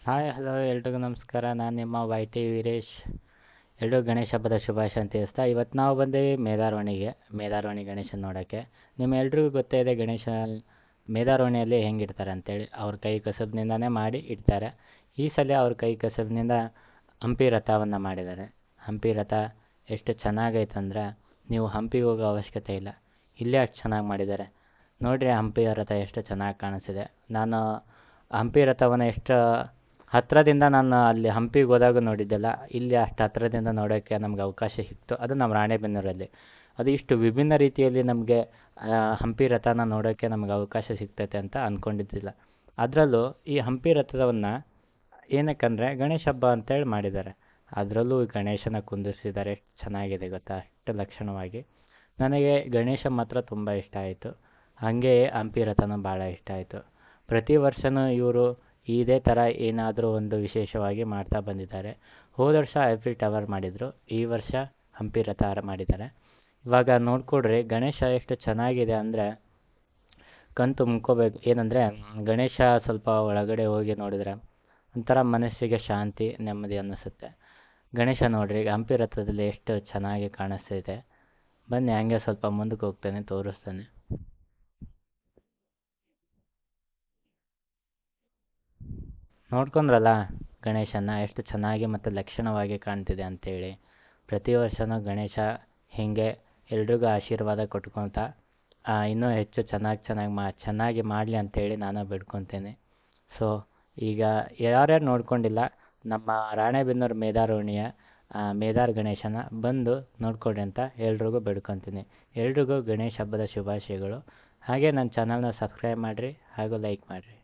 Hi hello ಎಲ್ರಿಗೂ ನಮಸ್ಕಾರ. ನಾನು ನಿಮ್ಮ ವೈ ಟಿ ವೀರೇಶ್. ಎಲ್ರಿಗೂ ಗಣೇಶ ಹಬ್ಬದ ಶುಭಾಶಯ ಅಂತ ತಿಳಿಸ್ತಾ ಇವತ್ತು ನಾವು ಬಂದೇವಿ ಮೇದಾರವಾಣಿ ಗಣೇಶನ ನೋಡೋಕ್ಕೆ. ನಿಮ್ಮ ಎಲ್ರಿಗೂ ಗೊತ್ತೇ ಇದೆ ಗಣೇಶ ಮೇದಾರವಾಣಿಯಲ್ಲಿ ಹೆಂಗಿಡ್ತಾರೆ ಅಂತೇಳಿ. ಅವ್ರ ಕೈ ಕಸಬ್ನಿಂದನೇ ಮಾಡಿ ಇಡ್ತಾರೆ. ಈ ಸಲ ಅವ್ರ ಕೈ ಕಸಬ್ನಿಂದ ಹಂಪಿ ರಥವನ್ನು ಮಾಡಿದ್ದಾರೆ. ಹಂಪಿ ರಥ ಎಷ್ಟು ಚೆನ್ನಾಗೈತಂದ್ರೆ ನೀವು ಹಂಪಿಗೆ ಹೋಗೋ ಅವಶ್ಯಕತೆ ಇಲ್ಲ, ಇಲ್ಲೇ ಅಷ್ಟು ಚೆನ್ನಾಗಿ ಮಾಡಿದ್ದಾರೆ. ನೋಡಿರಿ ಹಂಪಿ ರಥ ಎಷ್ಟು ಚೆನ್ನಾಗಿ ಕಾಣಿಸ್ತಿದೆ. ನಾನು ಹಂಪಿ ರಥವನ್ನು ಎಷ್ಟು ಹತ್ತಿರದಿಂದ ನಾನು ಅಲ್ಲಿ ಹಂಪಿಗೆ ಹೋದಾಗ ನೋಡಿದ್ದೆಲ್ಲ, ಇಲ್ಲಿ ಅಷ್ಟು ಹತ್ತಿರದಿಂದ ನೋಡೋಕ್ಕೆ ನಮ್ಗೆ ಅವಕಾಶ ಸಿಕ್ತು. ಅದು ನಮ್ಮ ರಾಣೆಬೆನ್ನೂರಲ್ಲಿ. ಅದು ಇಷ್ಟು ವಿಭಿನ್ನ ರೀತಿಯಲ್ಲಿ ನಮಗೆ ಹಂಪಿ ರಥನ ನೋಡೋಕ್ಕೆ ನಮ್ಗೆ ಅವಕಾಶ ಸಿಗ್ತೈತೆ ಅಂತ ಅಂದ್ಕೊಂಡಿದ್ದಿಲ್ಲ. ಅದರಲ್ಲೂ ಈ ಹಂಪಿ ರಥವನ್ನು ಏನಕ್ಕಂದರೆ ಗಣೇಶ ಹಬ್ಬ ಅಂತೇಳಿ ಮಾಡಿದ್ದಾರೆ. ಅದರಲ್ಲೂ ಗಣೇಶನ ಕುಂದಿರ್ಸಿದ್ದಾರೆ. ಎಷ್ಟು ಚೆನ್ನಾಗಿದೆ ಗೊತ್ತಾ, ಅಷ್ಟು ಲಕ್ಷಣವಾಗಿ. ನನಗೆ ಗಣೇಶ ಮಾತ್ರ ತುಂಬ ಇಷ್ಟ ಆಯಿತು. ಹಾಗೆ ಹಂಪಿ ರಥನೂ ಭಾಳ ಇಷ್ಟ ಆಯಿತು. ಪ್ರತಿ ವರ್ಷವೂ ಇವರು ಇದೇ ಥರ ಏನಾದರೂ ಒಂದು ವಿಶೇಷವಾಗಿ ಮಾಡ್ತಾ ಬಂದಿದ್ದಾರೆ. ಹೋದ ವರ್ಷ ಐಫಿಲ್ ಟವರ್ ಮಾಡಿದರು, ಈ ವರ್ಷ ಹಂಪಿ ರಥ ಮಾಡಿದ್ದಾರೆ. ಇವಾಗ ನೋಡ್ಕೊಡ್ರಿ ಗಣೇಶ ಎಷ್ಟು ಚೆನ್ನಾಗಿದೆ ಅಂದರೆ ಕಣ್ ತುಂಬ್ಕೋಬೇಕು. ಏನಂದರೆ ಗಣೇಶ ಸ್ವಲ್ಪ ಒಳಗಡೆ ಹೋಗಿ ನೋಡಿದ್ರೆ ಒಂಥರ ಮನಸ್ಸಿಗೆ ಶಾಂತಿ ನೆಮ್ಮದಿ ಅನ್ನಿಸುತ್ತೆ. ಗಣೇಶ ನೋಡ್ರಿ ಹಂಪಿ ರಥದಲ್ಲಿ ಎಷ್ಟು ಚೆನ್ನಾಗಿ ಕಾಣಿಸ್ತಿದೆ. ಬನ್ನಿ ಹಂಗೆ ಸ್ವಲ್ಪ ಮುಂದಕ್ಕೆ ಹೋಗ್ತೇನೆ, ತೋರಿಸ್ತೇನೆ. ನೋಡ್ಕೊಂಡ್ರಲ್ಲ ಗಣೇಶನ ಎಷ್ಟು ಚೆನ್ನಾಗಿ ಮತ್ತು ಲಕ್ಷಣವಾಗಿ ಕಾಣ್ತಿದೆ ಅಂಥೇಳಿ. ಪ್ರತಿ ವರ್ಷವೂ ಗಣೇಶ ಹೀಗೆ ಎಲ್ರಿಗೂ ಆಶೀರ್ವಾದ ಕೊಟ್ಕೊತ ಇನ್ನೂ ಹೆಚ್ಚು ಚೆನ್ನಾಗಿ ಮಾಡಲಿ ಅಂಥೇಳಿ ನಾನು ಬೇಡ್ಕೊತೀನಿ. ಸೊ ಈಗ ಯಾರ್ಯಾರು ನೋಡ್ಕೊಂಡಿಲ್ಲ ನಮ್ಮ ರಾಣೆಬೆನ್ನೂರು ಮೇದಾರವಾಣಿಯ ಮೇದಾರ್ ಗಣೇಶನ ಬಂದು ನೋಡ್ಕೊಡಿ ಅಂತ ಎಲ್ರಿಗೂ ಬೇಡ್ಕೊತೀನಿ. ಎಲ್ರಿಗೂ ಗಣೇಶ ಹಬ್ಬದ ಶುಭಾಶಯಗಳು. ಹಾಗೆ ನನ್ನ ಚಾನಲ್ನ ಸಬ್ಸ್ಕ್ರೈಬ್ ಮಾಡಿರಿ ಹಾಗೂ ಲೈಕ್ ಮಾಡಿರಿ.